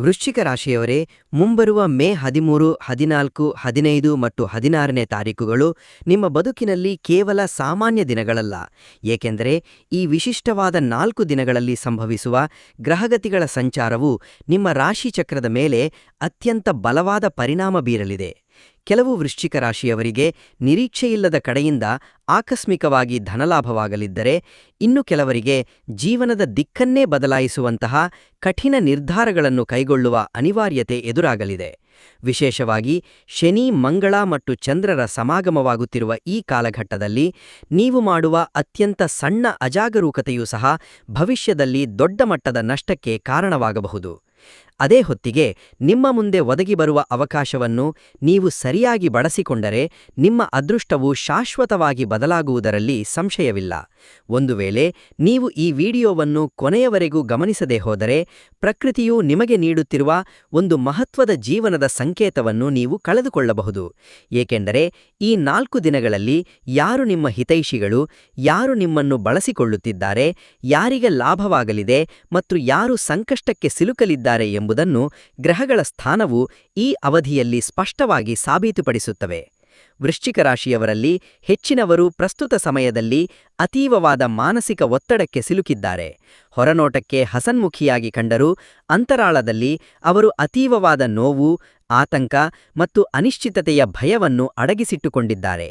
ವೃಶ್ಚಿಕ ರಾಶಿಯವರೇ, ಮುಂಬರುವ ಮೇ 13, 14, 15 ಮತ್ತು 16ನೇ ತಾರೀಕುಗಳು ನಿಮ್ಮ ಬದುಕಿನಲ್ಲಿ ಕೇವಲ ಸಾಮಾನ್ಯ ದಿನಗಳಲ್ಲ, ಏಕೆಂದರೆ ಈ ವಿಶಿಷ್ಟವಾದ 4 ದಿನಗಳಲ್ಲಿ ಸಂಭವಿಸುವ ಗ್ರಹಗತಿಗಳ ಸಂಚಾರವು ನಿಮ್ಮ ರಾಶಿಚಕ್ರದ ಮೇಲೆ ಅತ್ಯಂತ ಬಲವಾದ ಪರಿಣಾಮ ಬೀರಲಿದೆ. ಕೆಲವು ವೃಶ್ಚಿಕ ರಾಶಿಯವರಿಗೆ ನಿರೀಕ್ಷೆಯಿಲ್ಲದ ಕಡೆಯಿಂದ ಆಕಸ್ಮಿಕವಾಗಿ ಧನಲಾಭವಾಗಲಿದ್ದರೆ, ಇನ್ನು ಕೆಲವರಿಗೆ ಜೀವನದ ದಿಕ್ಕನ್ನೇ ಬದಲಾಯಿಸುವಂತಹ ಕಠಿಣ ನಿರ್ಧಾರಗಳನ್ನು ಕೈಗೊಳ್ಳುವ ಅನಿವಾರ್ಯತೆ ಎದುರಾಗಲಿದೆ. ವಿಶೇಷವಾಗಿ ಶನಿ, ಮಂಗಳ ಮತ್ತು ಚಂದ್ರರ ಸಮಾಗಮವಾಗುತ್ತಿರುವ ಈ ಕಾಲಘಟ್ಟದಲ್ಲಿ ನೀವು ಮಾಡುವ ಅತ್ಯಂತ ಸಣ್ಣ ಅಜಾಗರೂಕತೆಯೂ ಸಹ ಭವಿಷ್ಯದಲ್ಲಿ ದೊಡ್ಡ ಮಟ್ಟದ ನಷ್ಟಕ್ಕೆ ಕಾರಣವಾಗಬಹುದು. ಅದೇ ಹೊತ್ತಿಗೆ ನಿಮ್ಮ ಮುಂದೆ ಒದಗಿ ಬರುವ ಅವಕಾಶವನ್ನು ನೀವು ಸರಿಯಾಗಿ ಬಳಸಿಕೊಂಡರೆ ನಿಮ್ಮ ಅದೃಷ್ಟವು ಶಾಶ್ವತವಾಗಿ ಬದಲಾಗುವುದರಲ್ಲಿ ಸಂಶಯವಿಲ್ಲ. ಒಂದು ವೇಳೆ ನೀವು ಈ ವಿಡಿಯೋವನ್ನು ಕೊನೆಯವರೆಗೂ ಗಮನಿಸದೇ ಹೋದರೆ, ಪ್ರಕೃತಿಯು ನಿಮಗೆ ನೀಡುತ್ತಿರುವ ಒಂದು ಮಹತ್ವದ ಜೀವನದ ಸಂಕೇತವನ್ನು ನೀವು ಕಳೆದುಕೊಳ್ಳಬಹುದು. ಏಕೆಂದರೆ ಈ 4 ದಿನಗಳಲ್ಲಿ ಯಾರು ನಿಮ್ಮ ಹಿತೈಷಿಗಳು, ಯಾರು ನಿಮ್ಮನ್ನು ಬಳಸಿಕೊಳ್ಳುತ್ತಿದ್ದಾರೆ, ಯಾರಿಗೆ ಲಾಭವಾಗಲಿದೆ ಮತ್ತು ಯಾರು ಸಂಕಷ್ಟಕ್ಕೆ ಸಿಲುಕಲಿದ್ದಾರೆ ಎಂಬುದನ್ನು ಗ್ರಹಗಳ ಸ್ಥಾನವು ಈ ಅವಧಿಯಲ್ಲಿ ಸ್ಪಷ್ಟವಾಗಿ ಸಾಬೀತುಪಡಿಸುತ್ತವೆ. ವೃಶ್ಚಿಕ ರಾಶಿಯವರಲ್ಲಿ ಹೆಚ್ಚಿನವರು ಪ್ರಸ್ತುತ ಸಮಯದಲ್ಲಿ ಅತೀವವಾದ ಮಾನಸಿಕ ಒತ್ತಡಕ್ಕೆ ಸಿಲುಕಿದ್ದಾರೆ. ಹೊರನೋಟಕ್ಕೆ ಹಸನ್ಮುಖಿಯಾಗಿ ಕಂಡರೂ ಅಂತರಾಳದಲ್ಲಿ ಅವರು ಅತೀವವಾದ ನೋವು, ಆತಂಕ ಮತ್ತು ಅನಿಶ್ಚಿತತೆಯ ಭಯವನ್ನು ಅಡಗಿಸಿಟ್ಟುಕೊಂಡಿದ್ದಾರೆ.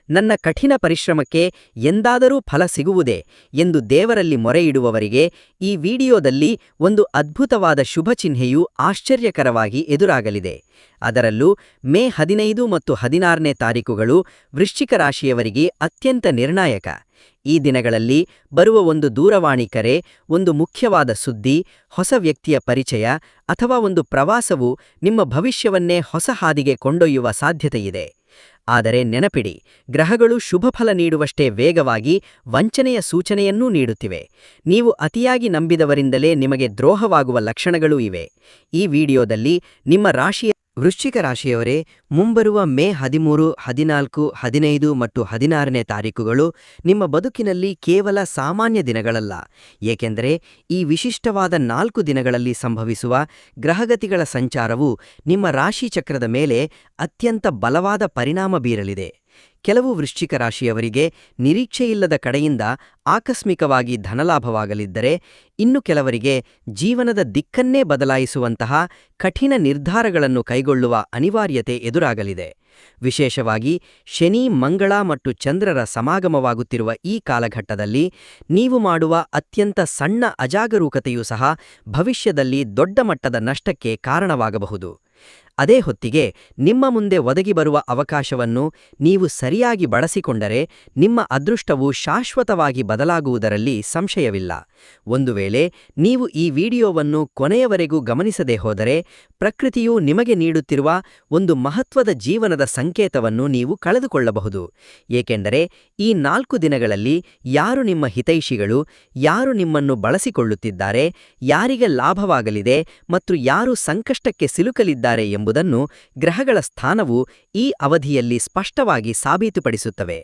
ನನ್ನ ಕಠಿಣ ಪರಿಶ್ರಮಕ್ಕೆ ಎಂದಾದರೂ ಫಲ ಸಿಗುವುದೇ ಎಂದು ದೇವರಲ್ಲಿ ಮೊರೆಯಿಡುವವರಿಗೆ ಈ ವಿಡಿಯೋದಲ್ಲಿ ಒಂದು ಅದ್ಭುತವಾದ ಶುಭಚಿಹ್ನೆಯು ಆಶ್ಚರ್ಯಕರವಾಗಿ ಎದುರಾಗಲಿದೆ. ಅದರಲ್ಲೂ ಮೇ 15 ಮತ್ತು 16ನೇ ತಾರೀಕುಗಳು ವೃಶ್ಚಿಕ ರಾಶಿಯವರಿಗೆ ಅತ್ಯಂತ ನಿರ್ಣಾಯಕ. ಈ ದಿನಗಳಲ್ಲಿ ಬರುವ ಒಂದು ದೂರವಾಣಿ ಕರೆ, ಒಂದು ಮುಖ್ಯವಾದ ಸುದ್ದಿ, ಹೊಸ ವ್ಯಕ್ತಿಯ ಪರಿಚಯ ಅಥವಾ ಒಂದು ಪ್ರವಾಸವು ನಿಮ್ಮ ಭವಿಷ್ಯವನ್ನೇ ಹೊಸ ಹಾದಿಗೆ ಕೊಂಡೊಯ್ಯುವ ಸಾಧ್ಯತೆಯಿದೆ. ಆದರೆ ನೆನಪಿಡಿ, ಗ್ರಹಗಳು ಶುಭಫಲ ನೀಡುವಷ್ಟೇ ವೇಗವಾಗಿ ವಂಚನೆಯ ಸೂಚನೆಯನ್ನೂ ನೀಡುತ್ತಿವೆ. ನೀವು ಅತಿಯಾಗಿ ನಂಬಿದವರಿಂದಲೇ ನಿಮಗೆ ದ್ರೋಹವಾಗುವ ಲಕ್ಷಣಗಳೂ ಇವೆ. ಈ ವಿಡಿಯೋದಲ್ಲಿ ನಿಮ್ಮ ರಾಶಿಯ ವೃಶ್ಚಿಕ ರಾಶಿಯವರೇ, ಮುಂಬರುವ ಮೇ 13, 14, 15 ಮತ್ತು 16ನೇ ತಾರೀಕುಗಳು ನಿಮ್ಮ ಬದುಕಿನಲ್ಲಿ ಕೇವಲ ಸಾಮಾನ್ಯ ದಿನಗಳಲ್ಲ, ಏಕೆಂದರೆ ಈ ವಿಶಿಷ್ಟವಾದ 4 ದಿನಗಳಲ್ಲಿ ಸಂಭವಿಸುವ ಗ್ರಹಗತಿಗಳ ಸಂಚಾರವು ನಿಮ್ಮ ರಾಶಿಚಕ್ರದ ಮೇಲೆ ಅತ್ಯಂತ ಬಲವಾದ ಪರಿಣಾಮ ಬೀರಲಿದೆ. ಕೆಲವು ವೃಶ್ಚಿಕ ರಾಶಿಯವರಿಗೆ ನಿರೀಕ್ಷೆಯಿಲ್ಲದ ಕಡೆಯಿಂದ ಆಕಸ್ಮಿಕವಾಗಿ ಧನಲಾಭವಾಗಲಿದ್ದರೆ, ಇನ್ನು ಕೆಲವರಿಗೆ ಜೀವನದ ದಿಕ್ಕನ್ನೇ ಬದಲಾಯಿಸುವಂತಹ ಕಠಿಣ ನಿರ್ಧಾರಗಳನ್ನು ಕೈಗೊಳ್ಳುವ ಅನಿವಾರ್ಯತೆ ಎದುರಾಗಲಿದೆ. ವಿಶೇಷವಾಗಿ ಶನಿ, ಮಂಗಳ ಮತ್ತು ಚಂದ್ರರ ಸಮಾಗಮವಾಗುತ್ತಿರುವ ಈ ಕಾಲಘಟ್ಟದಲ್ಲಿ ನೀವು ಮಾಡುವ ಅತ್ಯಂತ ಸಣ್ಣ ಅಜಾಗರೂಕತೆಯೂ ಸಹ ಭವಿಷ್ಯದಲ್ಲಿ ದೊಡ್ಡ ಮಟ್ಟದ ನಷ್ಟಕ್ಕೆ ಕಾರಣವಾಗಬಹುದು. ಅದೇ ಹೊತ್ತಿಗೆ ನಿಮ್ಮ ಮುಂದೆ ಒದಗಿ ಬರುವ ಅವಕಾಶವನ್ನು ನೀವು ಸರಿಯಾಗಿ ಬಳಸಿಕೊಂಡರೆ ನಿಮ್ಮ ಅದೃಷ್ಟವು ಶಾಶ್ವತವಾಗಿ ಬದಲಾಗುವುದರಲ್ಲಿ ಸಂಶಯವಿಲ್ಲ. ಒಂದು ವೇಳೆ ನೀವು ಈ ವಿಡಿಯೋವನ್ನು ಕೊನೆಯವರೆಗೂ ಗಮನಿಸದೇ ಹೋದರೆ, ಪ್ರಕೃತಿಯು ನಿಮಗೆ ನೀಡುತ್ತಿರುವ ಒಂದು ಮಹತ್ವದ ಜೀವನದ ಸಂಕೇತವನ್ನು ನೀವು ಕಳೆದುಕೊಳ್ಳಬಹುದು. ಏಕೆಂದರೆ ಈ 4 ದಿನಗಳಲ್ಲಿ ಯಾರು ನಿಮ್ಮ ಹಿತೈಷಿಗಳು, ಯಾರು ನಿಮ್ಮನ್ನು ಬಳಸಿಕೊಳ್ಳುತ್ತಿದ್ದಾರೆ, ಯಾರಿಗೆ ಲಾಭವಾಗಲಿದೆ ಮತ್ತು ಯಾರು ಸಂಕಷ್ಟಕ್ಕೆ ಸಿಲುಕಲಿದ್ದಾರೆ ಎಂಬುದನ್ನು ಗ್ರಹಗಳ ಸ್ಥಾನವು ಈ ಅವಧಿಯಲ್ಲಿ ಸ್ಪಷ್ಟವಾಗಿ ಸಾಬೀತುಪಡಿಸುತ್ತವೆ.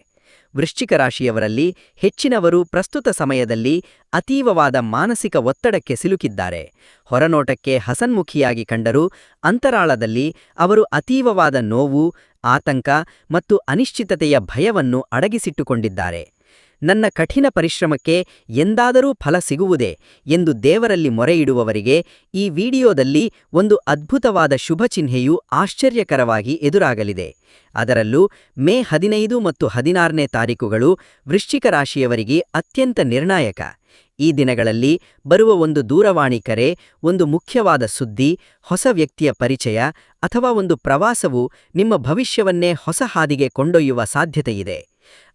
ವೃಶ್ಚಿಕ ರಾಶಿಯವರಲ್ಲಿ ಹೆಚ್ಚಿನವರು ಪ್ರಸ್ತುತ ಸಮಯದಲ್ಲಿ ಅತೀವವಾದ ಮಾನಸಿಕ ಒತ್ತಡಕ್ಕೆ ಸಿಲುಕಿದ್ದಾರೆ. ಹೊರನೋಟಕ್ಕೆ ಹಸನ್ಮುಖಿಯಾಗಿ ಕಂಡರೂ ಅಂತರಾಳದಲ್ಲಿ ಅವರು ಅತೀವವಾದ ನೋವು, ಆತಂಕ ಮತ್ತು ಅನಿಶ್ಚಿತತೆಯ ಭಯವನ್ನು ಅಡಗಿಸಿಟ್ಟುಕೊಂಡಿದ್ದಾರೆ. ನನ್ನ ಕಠಿಣ ಪರಿಶ್ರಮಕ್ಕೆ ಎಂದಾದರೂ ಫಲ ಸಿಗುವುದೇ ಎಂದು ದೇವರಲ್ಲಿ ಮೊರೆಯಿಡುವವರಿಗೆ ಈ ವಿಡಿಯೋದಲ್ಲಿ ಒಂದು ಅದ್ಭುತವಾದ ಶುಭಚಿಹ್ನೆಯು ಆಶ್ಚರ್ಯಕರವಾಗಿ ಎದುರಾಗಲಿದೆ. ಅದರಲ್ಲೂ ಮೇ 15 ಮತ್ತು 16ನೇ ತಾರೀಕುಗಳು ವೃಶ್ಚಿಕ ರಾಶಿಯವರಿಗೆ ಅತ್ಯಂತ ನಿರ್ಣಾಯಕ. ಈ ದಿನಗಳಲ್ಲಿ ಬರುವ ಒಂದು ದೂರವಾಣಿ ಕರೆ, ಒಂದು ಮುಖ್ಯವಾದ ಸುದ್ದಿ, ಹೊಸ ವ್ಯಕ್ತಿಯ ಪರಿಚಯ ಅಥವಾ ಒಂದು ಪ್ರವಾಸವು ನಿಮ್ಮ ಭವಿಷ್ಯವನ್ನೇ ಹೊಸ ಹಾದಿಗೆ ಕೊಂಡೊಯ್ಯುವ ಸಾಧ್ಯತೆಯಿದೆ.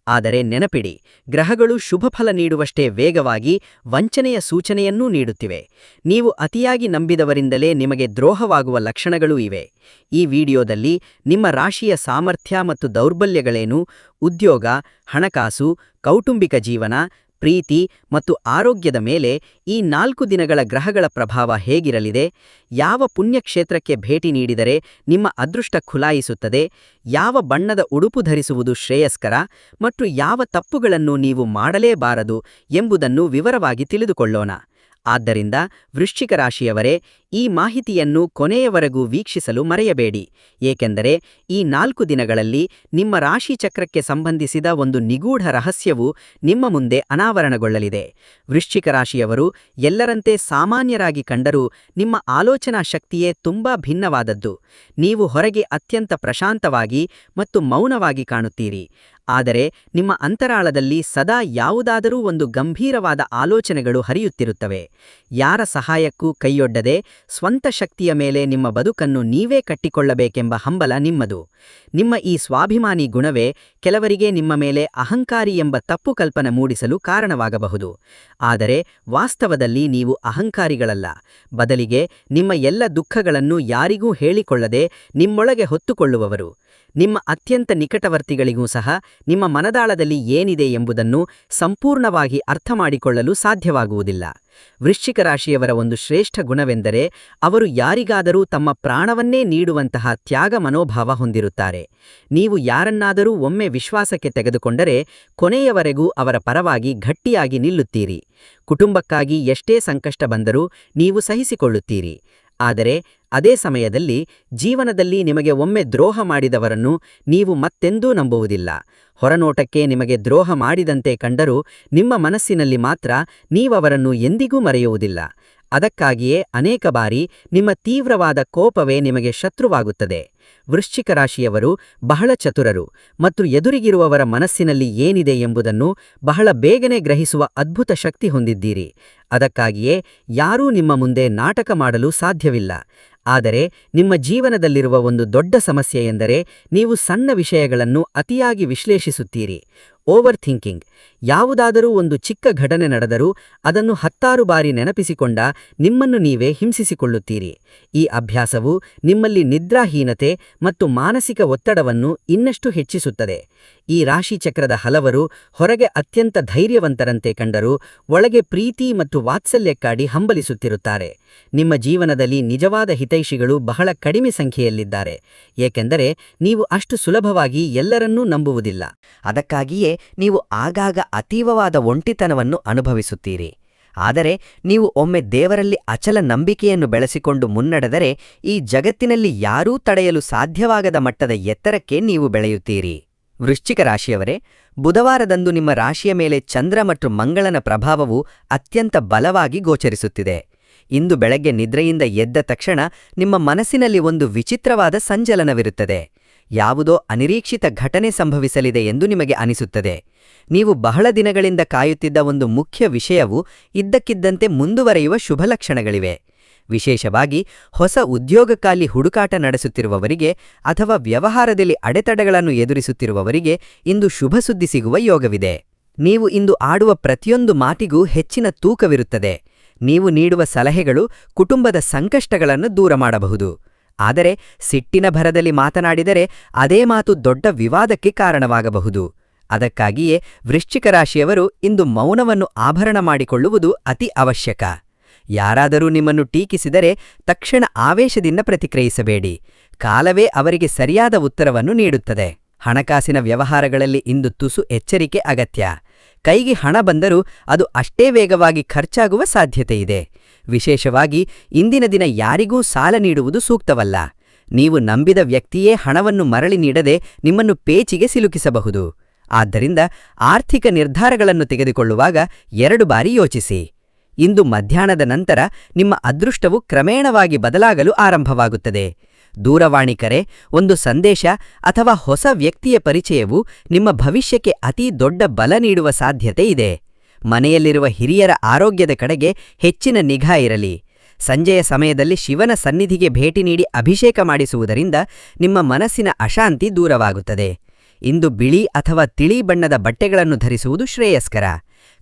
ಆದರೆ ನೆನಪಿಡಿ, ಗ್ರಹಗಳು ಶುಭಫಲ ನೀಡುವಷ್ಟೇ ವೇಗವಾಗಿ ವಂಚನೆಯ ಸೂಚನೆಯನ್ನೂ ನೀಡುತ್ತಿವೆ. ನೀವು ಅತಿಯಾಗಿ ನಂಬಿದವರಿಂದಲೇ ನಿಮಗೆ ದ್ರೋಹವಾಗುವ ಲಕ್ಷಣಗಳೂ ಇವೆ. ಈ ವಿಡಿಯೋದಲ್ಲಿ ನಿಮ್ಮ ರಾಶಿಯ ಸಾಮರ್ಥ್ಯ ಮತ್ತು ದೌರ್ಬಲ್ಯಗಳೇನು, ಉದ್ಯೋಗ, ಹಣಕಾಸು, ಕೌಟುಂಬಿಕ ಜೀವನ, ಪ್ರೀತಿ ಮತ್ತು ಆರೋಗ್ಯದ ಮೇಲೆ ಈ 4 ದಿನಗಳ ಗ್ರಹಗಳ ಪ್ರಭಾವ ಹೇಗಿರಲಿದೆ, ಯಾವ ಪುಣ್ಯಕ್ಷೇತ್ರಕ್ಕೆ ಭೇಟಿ ನೀಡಿದರೆ ನಿಮ್ಮ ಅದೃಷ್ಟ ಖುಲಾಯಿಸುತ್ತದೆ, ಯಾವ ಬಣ್ಣದ ಉಡುಪು ಧರಿಸುವುದು ಶ್ರೇಯಸ್ಕರ ಮತ್ತು ಯಾವ ತಪ್ಪುಗಳನ್ನು ನೀವು ಮಾಡಲೇಬಾರದು ಎಂಬುದನ್ನು ವಿವರವಾಗಿ ತಿಳಿದುಕೊಳ್ಳೋಣ. ಆದ್ದರಿಂದ ವೃಶ್ಚಿಕ ರಾಶಿಯವರೇ, ಈ ಮಾಹಿತಿಯನ್ನು ಕೊನೆಯವರೆಗೂ ವೀಕ್ಷಿಸಲು ಮರೆಯಬೇಡಿ, ಏಕೆಂದರೆ ಈ 4 ದಿನಗಳಲ್ಲಿ ನಿಮ್ಮ ರಾಶಿಚಕ್ರಕ್ಕೆ ಸಂಬಂಧಿಸಿದ ಒಂದು ನಿಗೂಢ ರಹಸ್ಯವು ನಿಮ್ಮ ಮುಂದೆ ಅನಾವರಣಗೊಳ್ಳಲಿದೆ. ವೃಶ್ಚಿಕ ರಾಶಿಯವರು ಎಲ್ಲರಂತೆ ಸಾಮಾನ್ಯರಾಗಿ ಕಂಡರೂ ನಿಮ್ಮ ಆಲೋಚನಾ ಶಕ್ತಿಯೇ ತುಂಬಾ ಭಿನ್ನವಾದದ್ದು. ನೀವು ಹೊರಗೆ ಅತ್ಯಂತ ಪ್ರಶಾಂತವಾಗಿ ಮತ್ತು ಮೌನವಾಗಿ ಕಾಣುತ್ತೀರಿ, ಆದರೆ ನಿಮ್ಮ ಅಂತರಾಳದಲ್ಲಿ ಸದಾ ಯಾವುದಾದರೂ ಒಂದು ಗಂಭೀರವಾದ ಆಲೋಚನೆಗಳು ಹರಿಯುತ್ತಿರುತ್ತವೆ. ಯಾರ ಸಹಾಯಕ್ಕೂ ಕೈಯೊಡ್ಡದೆ ಸ್ವಂತ ಶಕ್ತಿಯ ಮೇಲೆ ನಿಮ್ಮ ಬದುಕನ್ನು ನೀವೇ ಕಟ್ಟಿಕೊಳ್ಳಬೇಕೆಂಬ ಹಂಬಲ ನಿಮ್ಮದು. ನಿಮ್ಮ ಈ ಸ್ವಾಭಿಮಾನಿ ಗುಣವೇ ಕೆಲವರಿಗೆ ನಿಮ್ಮ ಮೇಲೆ ಅಹಂಕಾರಿ ಎಂಬ ತಪ್ಪು ಕಲ್ಪನೆ ಮೂಡಿಸಲು ಕಾರಣವಾಗಬಹುದು. ಆದರೆ ವಾಸ್ತವದಲ್ಲಿ ನೀವು ಅಹಂಕಾರಿಗಳಲ್ಲ, ಬದಲಿಗೆ ನಿಮ್ಮ ಎಲ್ಲ ದುಃಖಗಳನ್ನು ಯಾರಿಗೂ ಹೇಳಿಕೊಳ್ಳದೆ ನಿಮ್ಮೊಳಗೆ ಹೊತ್ತುಕೊಳ್ಳುವವರು. ನಿಮ್ಮ ಅತ್ಯಂತ ನಿಕಟವರ್ತಿಗಳಿಗೂ ಸಹ ನಿಮ್ಮ ಮನದಾಳದಲ್ಲಿ ಏನಿದೆ ಎಂಬುದನ್ನು ಸಂಪೂರ್ಣವಾಗಿ ಅರ್ಥಮಾಡಿಕೊಳ್ಳಲು ಸಾಧ್ಯವಾಗುವುದಿಲ್ಲ. ವೃಶ್ಚಿಕ ರಾಶಿಯವರ ಒಂದು ಶ್ರೇಷ್ಠ ಗುಣವೆಂದರೆ ಅವರು ಯಾರಿಗಾದರೂ ತಮ್ಮ ಪ್ರಾಣವನ್ನೇ ನೀಡುವಂತಹ ತ್ಯಾಗ ಮನೋಭಾವ ಹೊಂದಿರುತ್ತಾರೆ. ನೀವು ಯಾರನ್ನಾದರೂ ಒಮ್ಮೆ ವಿಶ್ವಾಸಕ್ಕೆ ತೆಗೆದುಕೊಂಡರೆ ಕೊನೆಯವರೆಗೂ ಅವರ ಪರವಾಗಿ ಗಟ್ಟಿಯಾಗಿ ನಿಲ್ಲುತ್ತೀರಿ. ಕುಟುಂಬಕ್ಕಾಗಿ ಎಷ್ಟೇ ಸಂಕಷ್ಟ ಬಂದರೂ ನೀವು ಸಹಿಸಿಕೊಳ್ಳುತ್ತೀರಿ. ಆದರೆ ಅದೇ ಸಮಯದಲ್ಲಿ ಜೀವನದಲ್ಲಿ ನಿಮಗೆ ಒಮ್ಮೆ ದ್ರೋಹ ಮಾಡಿದವರನ್ನು ನೀವು ಮತ್ತೆಂದೂ ನಂಬುವುದಿಲ್ಲ. ಹೊರನೋಟಕ್ಕೆ ನಿಮಗೆ ದ್ರೋಹ ಮಾಡಿದಂತೆ ಕಂಡರೂ ನಿಮ್ಮ ಮನಸ್ಸಿನಲ್ಲಿ ಮಾತ್ರ ನೀವವರನ್ನು ಎಂದಿಗೂ ಮರೆಯುವುದಿಲ್ಲ. ಅದಕ್ಕಾಗಿಯೇ ಅನೇಕ ಬಾರಿ ನಿಮ್ಮ ತೀವ್ರವಾದ ಕೋಪವೇ ನಿಮಗೆ ಶತ್ರುವಾಗುತ್ತದೆ. ವೃಶ್ಚಿಕ ರಾಶಿಯವರು ಬಹಳ ಚತುರರು ಮತ್ತು ಎದುರಿಗಿರುವವರ ಮನಸ್ಸಿನಲ್ಲಿ ಏನಿದೆ ಎಂಬುದನ್ನು ಬಹಳ ಬೇಗನೆ ಗ್ರಹಿಸುವ ಅದ್ಭುತ ಶಕ್ತಿ ಹೊಂದಿದ್ದೀರಿ. ಅದಕ್ಕಾಗಿಯೇ ಯಾರೂ ನಿಮ್ಮ ಮುಂದೆ ನಾಟಕ ಮಾಡಲು ಸಾಧ್ಯವಿಲ್ಲ. ಆದರೆ ನಿಮ್ಮ ಜೀವನದಲ್ಲಿರುವ ಒಂದು ದೊಡ್ಡ ಸಮಸ್ಯೆ ಎಂದರೆ ನೀವು ಸಣ್ಣ ವಿಷಯಗಳನ್ನು ಅತಿಯಾಗಿ ವಿಶ್ಲೇಷಿಸುತ್ತೀರಿ. Over thinking. ಯಾವುದಾದರೂ ಒಂದು ಚಿಕ್ಕ ಘಟನೆ ನಡೆದರೂ ಅದನ್ನು 10 ಬಾರಿ ನೆನಪಿಸಿಕೊಂಡ ನಿಮ್ಮನ್ನು ನೀವೇ ಹಿಂಸಿಸಿಕೊಳ್ಳುತ್ತೀರಿ. ಈ ಅಭ್ಯಾಸವು ನಿಮ್ಮಲ್ಲಿ ನಿದ್ರಾಹೀನತೆ ಮತ್ತು ಮಾನಸಿಕ ಒತ್ತಡವನ್ನು ಇನ್ನಷ್ಟು ಹೆಚ್ಚಿಸುತ್ತದೆ. ಈ ರಾಶಿಚಕ್ರದ ಹಲವರು ಹೊರಗೆ ಅತ್ಯಂತ ಧೈರ್ಯವಂತರಂತೆ ಕಂಡರೂ ಒಳಗೆ ಪ್ರೀತಿ ಮತ್ತು ವಾತ್ಸಲ್ಯಕ್ಕಾಗಿ ಹಂಬಲಿಸುತ್ತಿರುತ್ತಾರೆ. ನಿಮ್ಮ ಜೀವನದಲ್ಲಿ ನಿಜವಾದ ಹಿತೈಷಿಗಳು ಬಹಳ ಕಡಿಮೆ ಸಂಖ್ಯೆಯಲ್ಲಿದ್ದಾರೆ, ಏಕೆಂದರೆ ನೀವು ಅಷ್ಟು ಸುಲಭವಾಗಿ ಎಲ್ಲರನ್ನೂ ನಂಬುವುದಿಲ್ಲ. ಅದಕ್ಕಾಗಿಯೇ ನೀವು ಆಗಾಗ ಅತೀವವಾದ ಒಂಟಿತನವನ್ನು ಅನುಭವಿಸುತ್ತೀರಿ. ಆದರೆ ನೀವು ಒಮ್ಮೆ ದೇವರಲ್ಲಿ ಅಚಲ ನಂಬಿಕೆಯನ್ನು ಬೆಳೆಸಿಕೊಂಡು ಮುನ್ನಡೆದರೆ ಈ ಜಗತ್ತಿನಲ್ಲಿ ಯಾರೂ ತಡೆಯಲು ಸಾಧ್ಯವಾಗದ ಮಟ್ಟದ ಎತ್ತರಕ್ಕೆ ನೀವು ಬೆಳೆಯುತ್ತೀರಿ. ವೃಶ್ಚಿಕ ರಾಶಿಯವರೇ, ಬುಧವಾರದಂದು ನಿಮ್ಮ ರಾಶಿಯ ಮೇಲೆ ಚಂದ್ರ ಮತ್ತು ಮಂಗಳನ ಪ್ರಭಾವವು ಅತ್ಯಂತ ಬಲವಾಗಿ ಗೋಚರಿಸುತ್ತಿದೆ. ಇಂದು ಬೆಳಗ್ಗೆ ನಿದ್ರೆಯಿಂದ ಎದ್ದ ತಕ್ಷಣ ನಿಮ್ಮ ಮನಸ್ಸಿನಲ್ಲಿ ಒಂದು ವಿಚಿತ್ರವಾದ ಸಂಚಲನವಿರುತ್ತದೆ. ಯಾವುದೋ ಅನಿರೀಕ್ಷಿತ ಘಟನೆ ಸಂಭವಿಸಲಿದೆ ಎಂದು ನಿಮಗೆ ಅನಿಸುತ್ತದೆ. ನೀವು ಬಹಳ ದಿನಗಳಿಂದ ಕಾಯುತ್ತಿದ್ದ ಒಂದು ಮುಖ್ಯ ವಿಷಯವು ಇದ್ದಕ್ಕಿದ್ದಂತೆ ಮುಂದುವರೆಯುವ ಶುಭಲಕ್ಷಣಗಳಿವೆ. ವಿಶೇಷವಾಗಿ ಹೊಸ ಉದ್ಯೋಗಕ್ಕಾಗಿ ಹುಡುಕಾಟ ನಡೆಸುತ್ತಿರುವವರಿಗೆ ಅಥವಾ ವ್ಯವಹಾರದಲ್ಲಿ ಅಡೆತಡೆಗಳನ್ನು ಎದುರಿಸುತ್ತಿರುವವರಿಗೆ ಇಂದು ಶುಭ ಸುದ್ದಿ ಸಿಗುವ ಯೋಗವಿದೆ. ನೀವು ಇಂದು ಆಡುವ ಪ್ರತಿಯೊಂದು ಮಾತಿಗೂ ಹೆಚ್ಚಿನ ತೂಕವಿರುತ್ತದೆ. ನೀವು ನೀಡುವ ಸಲಹೆಗಳು ಕುಟುಂಬದ ಸಂಕಷ್ಟಗಳನ್ನು ದೂರ ಮಾಡಬಹುದು. ಆದರೆ ಸಿಟ್ಟಿನ ಭರದಲ್ಲಿ ಮಾತನಾಡಿದರೆ ಅದೇ ಮಾತು ದೊಡ್ಡ ವಿವಾದಕ್ಕೆ ಕಾರಣವಾಗಬಹುದು. ಅದಕ್ಕಾಗಿಯೇ ವೃಶ್ಚಿಕ ರಾಶಿಯವರು ಇಂದು ಮೌನವನ್ನು ಆಭರಣ ಮಾಡಿಕೊಳ್ಳುವುದು ಅತಿ ಅವಶ್ಯಕ. ಯಾರಾದರೂ ನಿಮ್ಮನ್ನು ಟೀಕಿಸಿದರೆ ತಕ್ಷಣ ಆವೇಶದಿಂದ ಪ್ರತಿಕ್ರಿಯಿಸಬೇಡಿ. ಕಾಲವೇ ಅವರಿಗೆ ಸರಿಯಾದ ಉತ್ತರವನ್ನು ನೀಡುತ್ತದೆ. ಹಣಕಾಸಿನ ವ್ಯವಹಾರಗಳಲ್ಲಿ ಇಂದು ತುಸು ಎಚ್ಚರಿಕೆ ಅಗತ್ಯ. ಕೈಗೆ ಹಣ ಬಂದರೂ ಅದು ಅಷ್ಟೇ ವೇಗವಾಗಿ ಖರ್ಚಾಗುವ ಸಾಧ್ಯತೆಯಿದೆ. ವಿಶೇಷವಾಗಿ ಇಂದಿನ ದಿನ ಯಾರಿಗೂ ಸಾಲ ನೀಡುವುದು ಸೂಕ್ತವಲ್ಲ. ನೀವು ನಂಬಿದ ವ್ಯಕ್ತಿಯೇ ಹಣವನ್ನು ಮರಳಿ ನೀಡದೆ ನಿಮ್ಮನ್ನು ಪೇಚಿಗೆ ಸಿಲುಕಿಸಬಹುದು. ಆದ್ದರಿಂದ ಆರ್ಥಿಕ ನಿರ್ಧಾರಗಳನ್ನು ತೆಗೆದುಕೊಳ್ಳುವಾಗ 2 ಬಾರಿ ಯೋಚಿಸಿ. ಇಂದು ಮಧ್ಯಾಹ್ನದ ನಂತರ ನಿಮ್ಮ ಅದೃಷ್ಟವು ಕ್ರಮೇಣವಾಗಿ ಬದಲಾಗಲು ಆರಂಭವಾಗುತ್ತದೆ. ದೂರವಾಣಿ ಕರೆ, ಒಂದು ಸಂದೇಶ ಅಥವಾ ಹೊಸ ವ್ಯಕ್ತಿಯ ಪರಿಚಯವು ನಿಮ್ಮ ಭವಿಷ್ಯಕ್ಕೆ ಅತೀ ದೊಡ್ಡ ಬಲ ನೀಡುವ ಸಾಧ್ಯತೆ ಇದೆ. ಮನೆಯಲ್ಲಿರುವ ಹಿರಿಯರ ಆರೋಗ್ಯದ ಕಡೆಗೆ ಹೆಚ್ಚಿನ ನಿಗಾ ಇರಲಿ. ಸಂಜೆಯ ಸಮಯದಲ್ಲಿ ಶಿವನ ಸನ್ನಿಧಿಗೆ ಭೇಟಿ ನೀಡಿ ಅಭಿಷೇಕ ಮಾಡಿಸುವುದರಿಂದ ನಿಮ್ಮ ಮನಸ್ಸಿನ ಅಶಾಂತಿ ದೂರವಾಗುತ್ತದೆ. ಇಂದು ಬಿಳಿ ಅಥವಾ ತಿಳಿ ಬಣ್ಣದ ಬಟ್ಟೆಗಳನ್ನು ಧರಿಸುವುದು ಶ್ರೇಯಸ್ಕರ.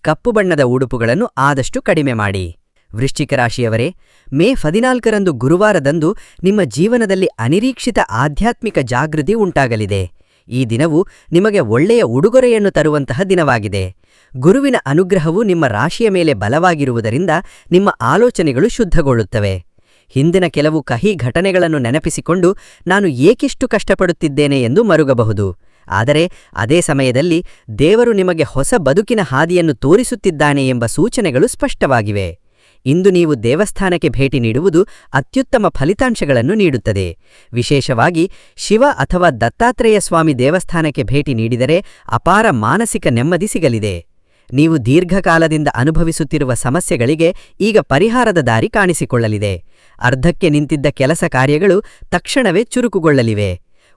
ಕಪ್ಪು ಬಣ್ಣದ ಉಡುಪುಗಳನ್ನು ಆದಷ್ಟು ಕಡಿಮೆ ಮಾಡಿ. ವೃಶ್ಚಿಕ ರಾಶಿಯವರೇ, ಮೇ 14ರಂದು ಗುರುವಾರದಂದು ನಿಮ್ಮ ಜೀವನದಲ್ಲಿ ಅನಿರೀಕ್ಷಿತ ಆಧ್ಯಾತ್ಮಿಕ ಜಾಗೃತಿ ಉಂಟಾಗಲಿದೆ. ಈ ದಿನವು ನಿಮಗೆ ಒಳ್ಳೆಯ ಉಡುಗೊರೆಯನ್ನು ತರುವಂತಹ ದಿನವಾಗಿದೆ. ಗುರುವಿನ ಅನುಗ್ರಹವು ನಿಮ್ಮ ರಾಶಿಯ ಮೇಲೆ ಬಲವಾಗಿರುವುದರಿಂದ ನಿಮ್ಮ ಆಲೋಚನೆಗಳು ಶುದ್ಧಗೊಳ್ಳುತ್ತವೆ. ಹಿಂದಿನ ಕೆಲವು ಕಹಿ ಘಟನೆಗಳನ್ನು ನೆನಪಿಸಿಕೊಂಡು ನಾನು ಏಕಿಷ್ಟು ಕಷ್ಟಪಡುತ್ತಿದ್ದೇನೆ ಎಂದು ಮರುಗಬಹುದು. ಆದರೆ ಅದೇ ಸಮಯದಲ್ಲಿ ದೇವರು ನಿಮಗೆ ಹೊಸ ಬದುಕಿನ ಹಾದಿಯನ್ನು ತೋರಿಸುತ್ತಿದ್ದಾನೆ ಎಂಬ ಸೂಚನೆಗಳು ಸ್ಪಷ್ಟವಾಗಿವೆ. ಇಂದು ನೀವು ದೇವಸ್ಥಾನಕ್ಕೆ ಭೇಟಿ ನೀಡುವುದು ಅತ್ಯುತ್ತಮ ಫಲಿತಾಂಶಗಳನ್ನು ನೀಡುತ್ತದೆ. ವಿಶೇಷವಾಗಿ ಶಿವ ಅಥವಾ ದತ್ತಾತ್ರೇಯ ಸ್ವಾಮಿ ದೇವಸ್ಥಾನಕ್ಕೆ ಭೇಟಿ ನೀಡಿದರೆ ಅಪಾರ ಮಾನಸಿಕ ನೆಮ್ಮದಿ ಸಿಗಲಿದೆ. ನೀವು ದೀರ್ಘಕಾಲದಿಂದ ಅನುಭವಿಸುತ್ತಿರುವ ಸಮಸ್ಯೆಗಳಿಗೆ ಈಗ ಪರಿಹಾರದ ದಾರಿ ಕಾಣಿಸಿಕೊಳ್ಳಲಿದೆ. ಅರ್ಧಕ್ಕೆ ನಿಂತಿದ್ದ ಕೆಲಸ ಕಾರ್ಯಗಳು ತಕ್ಷಣವೇ ಚುರುಕುಗೊಳ್ಳಲಿವೆ.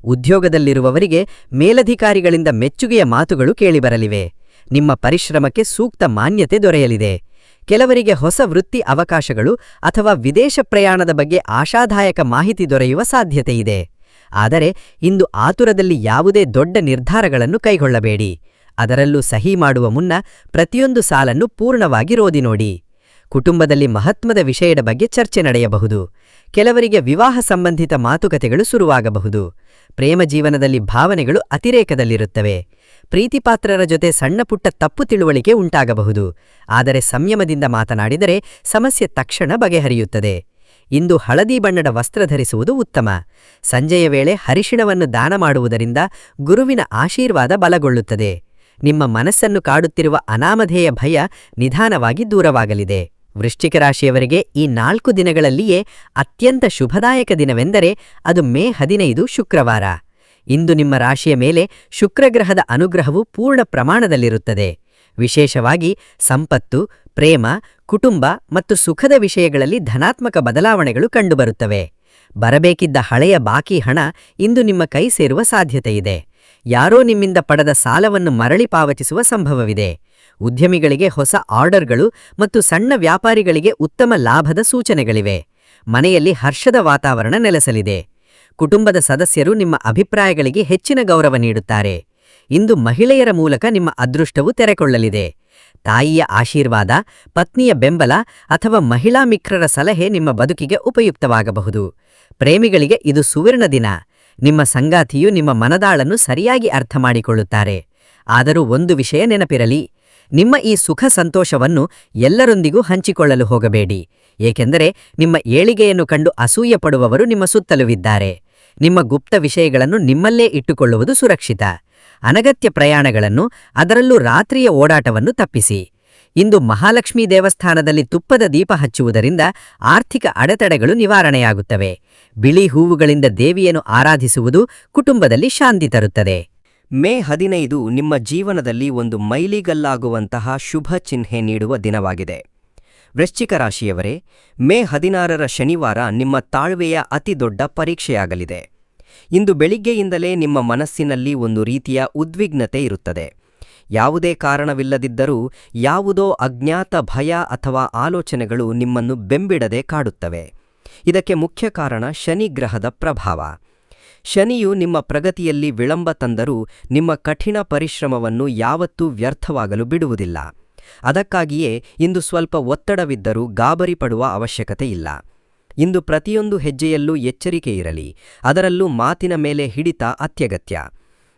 ಉದ್ಯೋಗದಲ್ಲಿರುವವರಿಗೆ ಮೇಲಧಿಕಾರಿಗಳಿಂದ ಮೆಚ್ಚುಗೆಯ ಮಾತುಗಳು ಕೇಳಿಬರಲಿವೆ. ನಿಮ್ಮ ಪರಿಶ್ರಮಕ್ಕೆ ಸೂಕ್ತ ಮಾನ್ಯತೆ ದೊರೆಯಲಿದೆ. ಕೆಲವರಿಗೆ ಹೊಸ ವೃತ್ತಿ ಅವಕಾಶಗಳು ಅಥವಾ ವಿದೇಶ ಪ್ರಯಾಣದ ಬಗ್ಗೆ ಆಶಾದಾಯಕ ಮಾಹಿತಿ ದೊರೆಯುವ ಸಾಧ್ಯತೆಯಿದೆ. ಆದರೆ ಇಂದು ಆತುರದಲ್ಲಿ ಯಾವುದೇ ದೊಡ್ಡ ನಿರ್ಧಾರಗಳನ್ನು ಕೈಗೊಳ್ಳಬೇಡಿ. ಅದರಲ್ಲೂ ಸಹಿ ಮಾಡುವ ಮುನ್ನ ಪ್ರತಿಯೊಂದು ಸಾಲನ್ನು ಪೂರ್ಣವಾಗಿ ರೋದಿ ನೋಡಿ. ಕುಟುಂಬದಲ್ಲಿ ಮಹತ್ವದ ವಿಷಯದ ಬಗ್ಗೆ ಚರ್ಚೆ ನಡೆಯಬಹುದು. ಕೆಲವರಿಗೆ ವಿವಾಹ ಸಂಬಂಧಿತ ಮಾತುಕತೆಗಳು ಶುರುವಾಗಬಹುದು. ಪ್ರೇಮ ಜೀವನದಲ್ಲಿ ಭಾವನೆಗಳು ಅತಿರೇಕದಲ್ಲಿರುತ್ತವೆ. ಪ್ರೀತಿಪಾತ್ರರ ಜೊತೆ ಸಣ್ಣಪುಟ್ಟ ತಪ್ಪು ತಿಳುವಳಿಕೆ ಉಂಟಾಗಬಹುದು. ಆದರೆ ಸಂಯಮದಿಂದ ಮಾತನಾಡಿದರೆ ಸಮಸ್ಯೆ ತಕ್ಷಣ ಬಗೆಹರಿಯುತ್ತದೆ. ಇಂದು ಹಳದಿ ಬಣ್ಣದ ವಸ್ತ್ರ ಧರಿಸುವುದು ಉತ್ತಮ. ಸಂಜೆಯ ವೇಳೆ ಹರಿಶಿಣವನ್ನು ದಾನ ಮಾಡುವುದರಿಂದ ಗುರುವಿನ ಆಶೀರ್ವಾದ ಬಲಗೊಳ್ಳುತ್ತದೆ. ನಿಮ್ಮ ಮನಸ್ಸನ್ನು ಕಾಡುತ್ತಿರುವ ಅನಾಮಧೇಯ ಭಯ ನಿಧಾನವಾಗಿ ದೂರವಾಗಲಿದೆ. ವೃಶ್ಚಿಕ ರಾಶಿಯವರಿಗೆ ಈ 4 ದಿನಗಳಲ್ಲಿಯೇ ಅತ್ಯಂತ ಶುಭದಾಯಕ ದಿನವೆಂದರೆ ಅದು ಮೇ 15 ಶುಕ್ರವಾರ. ಇಂದು ನಿಮ್ಮ ರಾಶಿಯ ಮೇಲೆ ಶುಕ್ರಗ್ರಹದ ಅನುಗ್ರಹವು ಪೂರ್ಣ ಪ್ರಮಾಣದಲ್ಲಿರುತ್ತದೆ. ವಿಶೇಷವಾಗಿ ಸಂಪತ್ತು, ಪ್ರೇಮ, ಕುಟುಂಬ ಮತ್ತು ಸುಖದ ವಿಷಯಗಳಲ್ಲಿ ಧನಾತ್ಮಕ ಬದಲಾವಣೆಗಳು ಕಂಡುಬರುತ್ತವೆ. ಬರಬೇಕಿದ್ದ ಹಳೆಯ ಬಾಕಿ ಹಣ ಇಂದು ನಿಮ್ಮ ಕೈ ಸೇರುವ ಸಾಧ್ಯತೆಯಿದೆ. ಯಾರೋ ನಿಮ್ಮಿಂದ ಪಡೆದ ಸಾಲವನ್ನು ಮರಳಿ ಪಾವತಿಸುವ ಸಂಭವವಿದೆ. ಉದ್ಯಮಿಗಳಿಗೆ ಹೊಸ ಆರ್ಡರ್ಗಳು ಮತ್ತು ಸಣ್ಣ ವ್ಯಾಪಾರಿಗಳಿಗೆ ಉತ್ತಮ ಲಾಭದ ಸೂಚನೆಗಳಿವೆ. ಮನೆಯಲ್ಲಿ ಹರ್ಷದ ವಾತಾವರಣ ನೆಲೆಸಲಿದೆ. ಕುಟುಂಬದ ಸದಸ್ಯರು ನಿಮ್ಮ ಅಭಿಪ್ರಾಯಗಳಿಗೆ ಹೆಚ್ಚಿನ ಗೌರವ ನೀಡುತ್ತಾರೆ. ಇಂದು ಮಹಿಳೆಯರ ಮೂಲಕ ನಿಮ್ಮ ಅದೃಷ್ಟವು ತೆರೆಕೊಳ್ಳಲಿದೆ. ತಾಯಿಯ ಆಶೀರ್ವಾದ, ಪತ್ನಿಯ ಬೆಂಬಲ ಅಥವಾ ಮಹಿಳಾ ಮಿತ್ರರ ಸಲಹೆ ನಿಮ್ಮ ಬದುಕಿಗೆ ಉಪಯುಕ್ತವಾಗಬಹುದು. ಪ್ರೇಮಿಗಳಿಗೆ ಇದು ಸುವರ್ಣ ದಿನ. ನಿಮ್ಮ ಸಂಗಾತಿಯು ನಿಮ್ಮ ಮನದಾಳನ್ನು ಸರಿಯಾಗಿ ಅರ್ಥಮಾಡಿಕೊಳ್ಳುತ್ತಾರೆ. ಆದರೂ ಒಂದು ವಿಷಯ ನೆನಪಿರಲಿ, ನಿಮ್ಮ ಈ ಸುಖ ಸಂತೋಷವನ್ನು ಎಲ್ಲರೊಂದಿಗೂ ಹಂಚಿಕೊಳ್ಳಲು ಹೋಗಬೇಡಿ. ಏಕೆಂದರೆ ನಿಮ್ಮ ಏಳಿಗೆಯನ್ನು ಕಂಡು ಅಸೂಯೆ ಪಡುವವರು ನಿಮ್ಮ ಸುತ್ತಲುವಿದ್ದಾರೆ. ನಿಮ್ಮ ಗುಪ್ತ ವಿಷಯಗಳನ್ನು ನಿಮ್ಮಲ್ಲೇ ಇಟ್ಟುಕೊಳ್ಳುವುದು ಸುರಕ್ಷಿತ. ಅನಗತ್ಯ ಪ್ರಯಾಣಗಳನ್ನು, ಅದರಲ್ಲೂ ರಾತ್ರಿಯ ಓಡಾಟವನ್ನು ತಪ್ಪಿಸಿ. ಇಂದು ಮಹಾಲಕ್ಷ್ಮೀ ದೇವಸ್ಥಾನದಲ್ಲಿ ತುಪ್ಪದ ದೀಪ ಹಚ್ಚುವುದರಿಂದ ಆರ್ಥಿಕ ಅಡೆತಡೆಗಳು ನಿವಾರಣೆಯಾಗುತ್ತವೆ. ಬಿಳಿ ಹೂವುಗಳಿಂದ ದೇವಿಯನ್ನು ಆರಾಧಿಸುವುದು ಕುಟುಂಬದಲ್ಲಿ ಶಾಂತಿ ತರುತ್ತದೆ. ಮೇ 15 ನಿಮ್ಮ ಜೀವನದಲ್ಲಿ ಒಂದು ಮೈಲಿಗಲ್ಲಾಗುವಂತಹ ಶುಭ ಚಿಹ್ನೆ ನೀಡುವ ದಿನವಾಗಿದೆ. ವೃಶ್ಚಿಕ ರಾಶಿಯವರೇ, ಮೇ 16ರ ಶನಿವಾರ ನಿಮ್ಮ ತಾಳ್ವೆಯ ಅತಿದೊಡ್ಡ ಪರೀಕ್ಷೆಯಾಗಲಿದೆ. ಇಂದು ಬೆಳಿಗ್ಗೆಯಿಂದಲೇ ನಿಮ್ಮ ಮನಸ್ಸಿನಲ್ಲಿ ಒಂದು ರೀತಿಯ ಉದ್ವಿಗ್ನತೆ ಇರುತ್ತದೆ. ಯಾವುದೇ ಕಾರಣವಿಲ್ಲದಿದ್ದರೂ ಯಾವುದೋ ಅಜ್ಞಾತ ಭಯ ಅಥವಾ ಆಲೋಚನೆಗಳು ನಿಮ್ಮನ್ನು ಬೆಂಬಿಡದೆ ಕಾಡುತ್ತವೆ. ಇದಕ್ಕೆ ಮುಖ್ಯ ಕಾರಣ ಶನಿ ಗ್ರಹದ ಪ್ರಭಾವ. ಶನಿಯು ನಿಮ್ಮ ಪ್ರಗತಿಯಲ್ಲಿ ವಿಳಂಬ ತಂದರೂ ನಿಮ್ಮ ಕಠಿಣ ಪರಿಶ್ರಮವನ್ನು ಯಾವತ್ತೂ ವ್ಯರ್ಥವಾಗಲು ಬಿಡುವುದಿಲ್ಲ. ಅದಕ್ಕಾಗಿಯೇ ಇಂದು ಸ್ವಲ್ಪ ಒತ್ತಡವಿದ್ದರೂ ಗಾಬರಿ ಪಡುವ ಅವಶ್ಯಕತೆ ಇಲ್ಲ. ಇಂದು ಪ್ರತಿಯೊಂದು ಹೆಜ್ಜೆಯಲ್ಲೂ ಎಚ್ಚರಿಕೆ ಇರಲಿ. ಅದರಲ್ಲೂ ಮಾತಿನ ಮೇಲೆ ಹಿಡಿತ ಅತ್ಯಗತ್ಯ.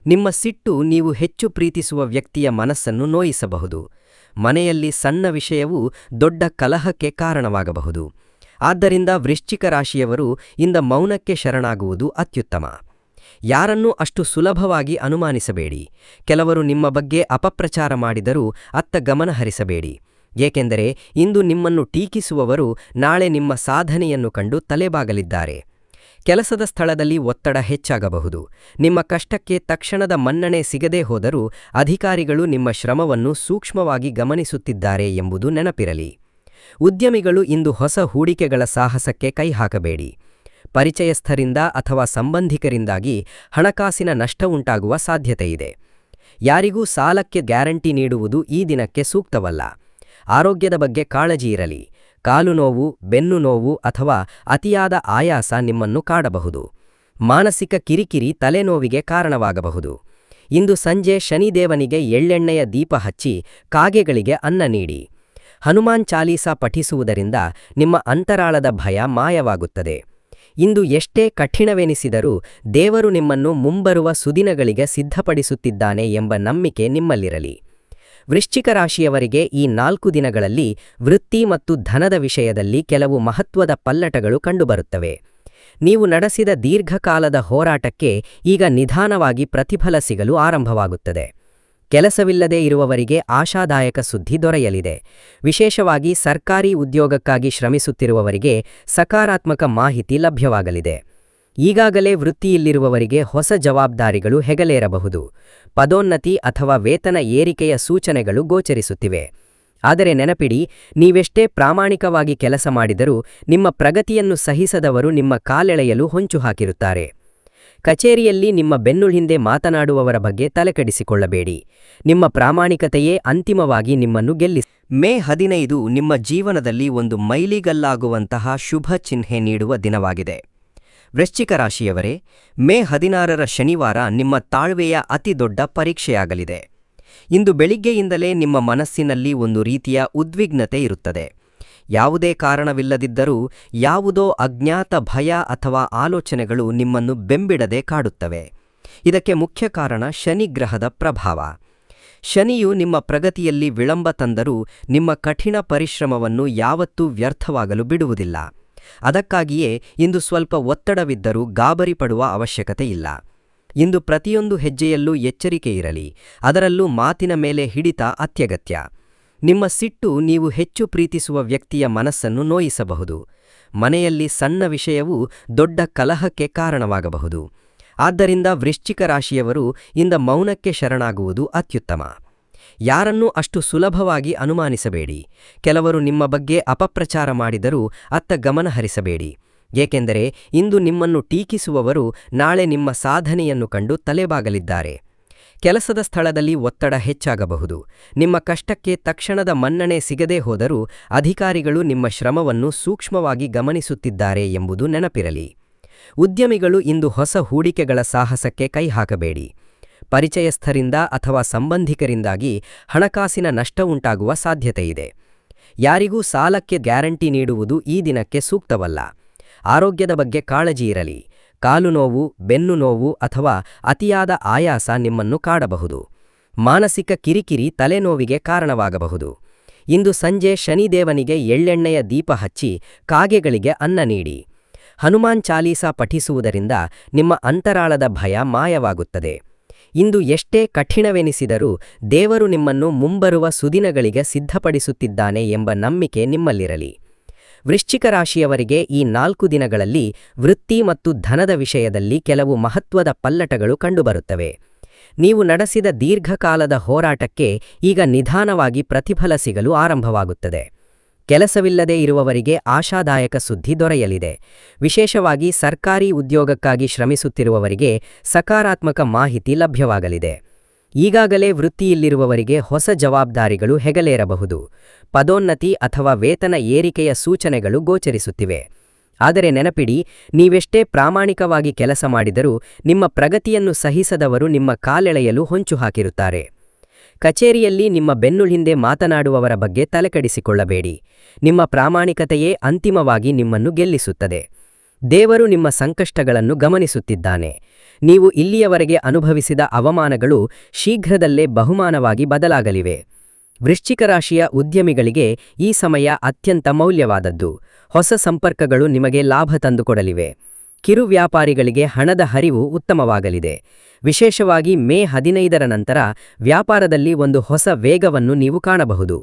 ನಿಮ್ಮ ಸಿಟ್ಟು ನೀವು ಹೆಚ್ಚು ಪ್ರೀತಿಸುವ ವ್ಯಕ್ತಿಯ ಮನಸ್ಸನ್ನು ನೋಯಿಸಬಹುದು. ಮನೆಯಲ್ಲಿ ಸಣ್ಣ ವಿಷಯವೂ ದೊಡ್ಡ ಕಲಹಕ್ಕೆ ಕಾರಣವಾಗಬಹುದು. ಆದ್ದರಿಂದ ವೃಶ್ಚಿಕ ರಾಶಿಯವರು ಇಂದ ಮೌನಕ್ಕೆ ಶರಣಾಗುವುದು ಅತ್ಯುತ್ತಮ. ಯಾರನ್ನೂ ಅಷ್ಟು ಸುಲಭವಾಗಿ ಅನುಮಾನಿಸಬೇಡಿ. ಕೆಲವರು ನಿಮ್ಮ ಬಗ್ಗೆ ಅಪಪ್ರಚಾರ ಮಾಡಿದರೂ ಅತ್ತ ಗಮನ ಹರಿಸಬೇಡಿ. ಏಕೆಂದರೆ ಇಂದು ನಿಮ್ಮನ್ನು ಟೀಕಿಸುವವರು ನಾಳೆ ನಿಮ್ಮ ಸಾಧನೆಯನ್ನು ಕಂಡು ತಲೆಬಾಗಲಿದ್ದಾರೆ. ಕೆಲಸದ ಸ್ಥಳದಲ್ಲಿ ಒತ್ತಡ ಹೆಚ್ಚಾಗಬಹುದು. ನಿಮ್ಮ ಕಷ್ಟಕ್ಕೆ ತಕ್ಷಣದ ಮನ್ನಣೆ ಸಿಗದೇ ಹೋದರೂ ಅಧಿಕಾರಿಗಳು ನಿಮ್ಮ ಶ್ರಮವನ್ನು ಸೂಕ್ಷ್ಮವಾಗಿ ಗಮನಿಸುತ್ತಿದ್ದಾರೆ ಎಂಬುದು ನೆನಪಿರಲಿ. ಉದ್ಯಮಿಗಳು ಇಂದು ಹೊಸ ಹೂಡಿಕೆಗಳ ಸಾಹಸಕ್ಕೆ ಕೈಹಾಕಬೇಡಿ. ಪರಿಚಯಸ್ಥರಿಂದ ಅಥವಾ ಸಂಬಂಧಿಕರಿಂದಾಗಿ ಹಣಕಾಸಿನ ನಷ್ಟವುಂಟಾಗುವ ಸಾಧ್ಯತೆಯಿದೆ. ಯಾರಿಗೂ ಸಾಲಕ್ಕೆ ಗ್ಯಾರಂಟಿ ನೀಡುವುದು ಈ ದಿನಕ್ಕೆ ಸೂಕ್ತವಲ್ಲ. ಆರೋಗ್ಯದ ಬಗ್ಗೆ ಕಾಳಜಿ ಇರಲಿ. ಕಾಲು ನೋವು, ಬೆನ್ನು ನೋವು ಅಥವಾ ಅತಿಯಾದ ಆಯಾಸ ನಿಮ್ಮನ್ನು ಕಾಡಬಹುದು. ಮಾನಸಿಕ ಕಿರಿಕಿರಿ ತಲೆನೋವಿಗೆ ಕಾರಣವಾಗಬಹುದು. ಇಂದು ಸಂಜೆ ಶನಿದೇವನಿಗೆ ಎಳ್ಳೆಣ್ಣೆಯ ದೀಪ ಹಚ್ಚಿ ಕಾಗೆಗಳಿಗೆ ಅನ್ನ ನೀಡಿ. ಹನುಮಾನ್ ಚಾಲೀಸಾ ಪಠಿಸುವುದರಿಂದ ನಿಮ್ಮ ಅಂತರಾಳದ ಭಯ ಮಾಯವಾಗುತ್ತದೆ. ಇಂದು ಎಷ್ಟೇ ಕಠಿಣವೆನಿಸಿದರೂ ದೇವರು ನಿಮ್ಮನ್ನು ಮುಂಬರುವ ಸುದಿನಗಳಿಗೆ ಸಿದ್ಧಪಡಿಸುತ್ತಿದ್ದಾನೆ ಎಂಬ ನಂಬಿಕೆ ನಿಮ್ಮಲ್ಲಿರಲಿ. ವೃಶ್ಚಿಕ ರಾಶಿಯವರಿಗೆ ಈ 4 ದಿನಗಳಲ್ಲಿ ವೃತ್ತಿ ಮತ್ತು ಧನದ ವಿಷಯದಲ್ಲಿ ಕೆಲವು ಮಹತ್ವದ ಪಲ್ಲಟಗಳು ಕಂಡುಬರುತ್ತವೆ. ನೀವು ನಡೆಸಿದ ದೀರ್ಘಕಾಲದ ಹೋರಾಟಕ್ಕೆ ಈಗ ನಿಧಾನವಾಗಿ ಪ್ರತಿಫಲ ಸಿಗಲು ಆರಂಭವಾಗುತ್ತದೆ. ಕೆಲಸವಿಲ್ಲದೇ ಇರುವವರಿಗೆ ಆಶಾದಾಯಕ ಸುದ್ದಿ ದೊರೆಯಲಿದೆ. ವಿಶೇಷವಾಗಿ ಸರ್ಕಾರಿ ಉದ್ಯೋಗಕ್ಕಾಗಿ ಶ್ರಮಿಸುತ್ತಿರುವವರಿಗೆ ಸಕಾರಾತ್ಮಕ ಮಾಹಿತಿ ಲಭ್ಯವಾಗಲಿದೆ. ಈಗಾಗಲೇ ವೃತ್ತಿಯಲ್ಲಿರುವವರಿಗೆ ಹೊಸ ಜವಾಬ್ದಾರಿಗಳು ಹೆಗಲೇರಬಹುದು. ಪದೋನ್ನತಿ ಅಥವಾ ವೇತನ ಏರಿಕೆಯ ಸೂಚನೆಗಳು ಗೋಚರಿಸುತ್ತಿವೆ. ಆದರೆ ನೆನಪಿಡಿ, ನೀವೆಷ್ಟೇ ಪ್ರಾಮಾಣಿಕವಾಗಿ ಕೆಲಸ ಮಾಡಿದರೂ ನಿಮ್ಮ ಪ್ರಗತಿಯನ್ನು ಸಹಿಸದವರು ನಿಮ್ಮ ಕಾಲೆಳೆಯಲು ಹೊಂಚು ಹಾಕಿರುತ್ತಾರೆ. ಕಚೇರಿಯಲ್ಲಿ ನಿಮ್ಮ ಬೆನ್ನು ಹಿಂದೆ ಮಾತನಾಡುವವರ ಬಗ್ಗೆ ತಲೆಕೆಡಿಸಿಕೊಳ್ಳಬೇಡಿ. ನಿಮ್ಮ ಪ್ರಾಮಾಣಿಕತೆಯೇ ಅಂತಿಮವಾಗಿ ನಿಮ್ಮನ್ನು ಗೆಲ್ಲಿಸಿ. ಮೇ 15 ನಿಮ್ಮ ಜೀವನದಲ್ಲಿ ಒಂದು ಮೈಲಿಗಲ್ಲಾಗುವಂತಹ ಶುಭ ಚಿಹ್ನೆ ನೀಡುವ ದಿನವಾಗಿದೆ. ವೃಶ್ಚಿಕ ರಾಶಿಯವರೇ, ಮೇ 16ರ ಶನಿವಾರ ನಿಮ್ಮ ತಾಳ್ವೆಯ ಅತಿದೊಡ್ಡ ಪರೀಕ್ಷೆಯಾಗಲಿದೆ. ಇಂದು ಬೆಳಿಗ್ಗೆಯಿಂದಲೇ ನಿಮ್ಮ ಮನಸ್ಸಿನಲ್ಲಿ ಒಂದು ರೀತಿಯ ಉದ್ವಿಗ್ನತೆ ಇರುತ್ತದೆ. ಯಾವುದೇ ಕಾರಣವಿಲ್ಲದಿದ್ದರೂ ಯಾವುದೋ ಅಜ್ಞಾತ ಭಯ ಅಥವಾ ಆಲೋಚನೆಗಳು ನಿಮ್ಮನ್ನು ಬೆಂಬಿಡದೆ ಕಾಡುತ್ತವೆ. ಇದಕ್ಕೆ ಮುಖ್ಯ ಕಾರಣ ಶನಿಗ್ರಹದ ಪ್ರಭಾವ. ಶನಿಯು ನಿಮ್ಮ ಪ್ರಗತಿಯಲ್ಲಿ ವಿಳಂಬ ತಂದರೂ ನಿಮ್ಮ ಕಠಿಣ ಪರಿಶ್ರಮವನ್ನು ಯಾವತ್ತೂ ವ್ಯರ್ಥವಾಗಲು ಬಿಡುವುದಿಲ್ಲ. ಅದಕ್ಕಾಗಿಯೇ ಇಂದು ಸ್ವಲ್ಪ ಒತ್ತಡವಿದ್ದರೂ ಗಾಬರಿ ಪಡುವ ಅವಶ್ಯಕತೆ ಇಲ್ಲ. ಇಂದು ಪ್ರತಿಯೊಂದು ಹೆಜ್ಜೆಯಲ್ಲೂ ಎಚ್ಚರಿಕೆಯಿರಲಿ, ಅದರಲ್ಲೂ ಮಾತಿನ ಮೇಲೆ ಹಿಡಿತ ಅತ್ಯಗತ್ಯ. ನಿಮ್ಮ ಸಿಟ್ಟು ನೀವು ಹೆಚ್ಚು ಪ್ರೀತಿಸುವ ವ್ಯಕ್ತಿಯ ಮನಸ್ಸನ್ನು ನೋಯಿಸಬಹುದು. ಮನೆಯಲ್ಲಿ ಸಣ್ಣ ವಿಷಯವೂ ದೊಡ್ಡ ಕಲಹಕ್ಕೆ ಕಾರಣವಾಗಬಹುದು. ಆದ್ದರಿಂದ ವೃಶ್ಚಿಕ ರಾಶಿಯವರು ಇಂದ ಮೌನಕ್ಕೆ ಶರಣಾಗುವುದು ಅತ್ಯುತ್ತಮ. ಯಾರನ್ನೂ ಅಷ್ಟು ಸುಲಭವಾಗಿ ಅನುಮಾನಿಸಬೇಡಿ. ಕೆಲವರು ನಿಮ್ಮ ಬಗ್ಗೆ ಅಪಪ್ರಚಾರ ಮಾಡಿದರೂ ಅತ್ತ ಗಮನಹರಿಸಬೇಡಿ. ಏಕೆಂದರೆ ಇಂದು ನಿಮ್ಮನ್ನು ಟೀಕಿಸುವವರು ನಾಳೆ ನಿಮ್ಮ ಸಾಧನೆಯನ್ನು ಕಂಡು ತಲೆಬಾಗಲಿದ್ದಾರೆ. ಕೆಲಸದ ಸ್ಥಳದಲ್ಲಿ ಒತ್ತಡ ಹೆಚ್ಚಾಗಬಹುದು. ನಿಮ್ಮ ಕಷ್ಟಕ್ಕೆ ತಕ್ಷಣದ ಮನ್ನಣೆ ಸಿಗದೇ ಹೋದರೂ ಅಧಿಕಾರಿಗಳು ನಿಮ್ಮ ಶ್ರಮವನ್ನು ಸೂಕ್ಷ್ಮವಾಗಿ ಗಮನಿಸುತ್ತಿದ್ದಾರೆ ಎಂಬುದು ನೆನಪಿರಲಿ. ಉದ್ಯಮಿಗಳು ಇಂದು ಹೊಸ ಹೂಡಿಕೆಗಳ ಸಾಹಸಕ್ಕೆ ಕೈಹಾಕಬೇಡಿ. ಪರಿಚಯಸ್ಥರಿಂದ ಅಥವಾ ಸಂಬಂಧಿಕರಿಂದಾಗಿ ಹಣಕಾಸಿನ ನಷ್ಟ ಉಂಟಾಗುವ ಸಾಧ್ಯತೆಯಿದೆ. ಯಾರಿಗೂ ಸಾಲಕ್ಕೆ ಗ್ಯಾರಂಟಿ ನೀಡುವುದು ಈ ದಿನಕ್ಕೆ ಸೂಕ್ತವಲ್ಲ. ಆರೋಗ್ಯದ ಬಗ್ಗೆ ಕಾಳಜಿ ಇರಲಿ. ಕಾಲು ನೋವು, ಬೆನ್ನು ನೋವು ಅಥವಾ ಅತಿಯಾದ ಆಯಾಸ ನಿಮ್ಮನ್ನು ಕಾಡಬಹುದು. ಮಾನಸಿಕ ಕಿರಿಕಿರಿ ತಲೆನೋವಿಗೆ ಕಾರಣವಾಗಬಹುದು. ಇಂದು ಸಂಜೆ ಶನಿದೇವನಿಗೆ ಎಳ್ಳೆಣ್ಣೆಯ ದೀಪ ಹಚ್ಚಿ ಕಾಗೆಗಳಿಗೆ ಅನ್ನ ನೀಡಿ. ಹನುಮಾನ್ ಚಾಲೀಸಾ ಪಠಿಸುವುದರಿಂದ ನಿಮ್ಮ ಅಂತರಾಳದ ಭಯ ಮಾಯವಾಗುತ್ತದೆ. ಇಂದು ಎಷ್ಟೇ ಕಠಿಣವೆನಿಸಿದರೂ ದೇವರು ನಿಮ್ಮನ್ನು ಮುಂಬರುವ ಸುದಿನಗಳಿಗೆ ಸಿದ್ಧಪಡಿಸುತ್ತಿದ್ದಾನೆ ಎಂಬ ನಂಬಿಕೆ ನಿಮ್ಮಲ್ಲಿರಲಿ. ವೃಶ್ಚಿಕ ರಾಶಿಯವರಿಗೆ ಈ 4 ದಿನಗಳಲ್ಲಿ ವೃತ್ತಿ ಮತ್ತು ಧನದ ವಿಷಯದಲ್ಲಿ ಕೆಲವು ಮಹತ್ವದ ಪಲ್ಲಟಗಳು ಕಂಡುಬರುತ್ತವೆ. ನೀವು ನಡೆಸಿದ ದೀರ್ಘಕಾಲದ ಹೋರಾಟಕ್ಕೆ ಈಗ ನಿಧಾನವಾಗಿ ಪ್ರತಿಫಲ ಸಿಗಲು ಆರಂಭವಾಗುತ್ತದೆ. ಕೆಲಸವಿಲ್ಲದೇ ಇರುವವರಿಗೆ ಆಶಾದಾಯಕ ಸುದ್ದಿ ದೊರೆಯಲಿದೆ. ವಿಶೇಷವಾಗಿ ಸರ್ಕಾರಿ ಉದ್ಯೋಗಕ್ಕಾಗಿ ಶ್ರಮಿಸುತ್ತಿರುವವರಿಗೆ ಸಕಾರಾತ್ಮಕ ಮಾಹಿತಿ ಲಭ್ಯವಾಗಲಿದೆ. ಈಗಾಗಲೇ ವೃತ್ತಿಯಲ್ಲಿರುವವರಿಗೆ ಹೊಸ ಜವಾಬ್ದಾರಿಗಳು ಹೆಗಲೇರಬಹುದು. ಪದೋನ್ನತಿ ಅಥವಾ ವೇತನ ಏರಿಕೆಯ ಸೂಚನೆಗಳು ಗೋಚರಿಸುತ್ತಿವೆ. ಆದರೆ ನೆನಪಿಡಿ, ನೀವೆಷ್ಟೇ ಪ್ರಾಮಾಣಿಕವಾಗಿ ಕೆಲಸ ಮಾಡಿದರೂ ನಿಮ್ಮ ಪ್ರಗತಿಯನ್ನು ಸಹಿಸದವರು ನಿಮ್ಮ ಕಾಲೆಳೆಯಲು ಹೊಂಚು ಹಾಕಿರುತ್ತಾರೆ. ಕಚೇರಿಯಲ್ಲಿ ನಿಮ್ಮ ಬೆನ್ನು ಹಿಂದೆ ಮಾತನಾಡುವವರ ಬಗ್ಗೆ ತಲೆಕೆಡಿಸಿಕೊಳ್ಳಬೇಡಿ. ನಿಮ್ಮ ಪ್ರಾಮಾಣಿಕತೆಯೇ ಅಂತಿಮವಾಗಿ ನಿಮ್ಮನ್ನು ಗೆಲ್ಲಿಸುತ್ತದೆ. ದೇವರು ನಿಮ್ಮ ಸಂಕಷ್ಟಗಳನ್ನು ಗಮನಿಸುತ್ತಿದ್ದಾನೆ. ನೀವು ಇಲ್ಲಿಯವರೆಗೆ ಅನುಭವಿಸಿದ ಅವಮಾನಗಳು ಶೀಘ್ರದಲ್ಲೇ ಬಹುಮಾನವಾಗಿ ಬದಲಾಗಲಿವೆ. ವೃಶ್ಚಿಕ ರಾಶಿಯ ಉದ್ಯಮಿಗಳಿಗೆ ಈ ಸಮಯ ಅತ್ಯಂತ ಮೌಲ್ಯವಾದದ್ದು. ಹೊಸ ಸಂಪರ್ಕಗಳು ನಿಮಗೆ ಲಾಭ ತಂದುಕೊಡಲಿವೆ. ಕಿರು ವ್ಯಾಪಾರಿಗಳಿಗೆ ಹಣದ ಹರಿವು ಉತ್ತಮವಾಗಲಿದೆ. ವಿಶೇಷವಾಗಿ ಮೇ 15ರ ನಂತರ ವ್ಯಾಪಾರದಲ್ಲಿ ಒಂದು ಹೊಸ ವೇಗವನ್ನು ನೀವು ಕಾಣಬಹುದು.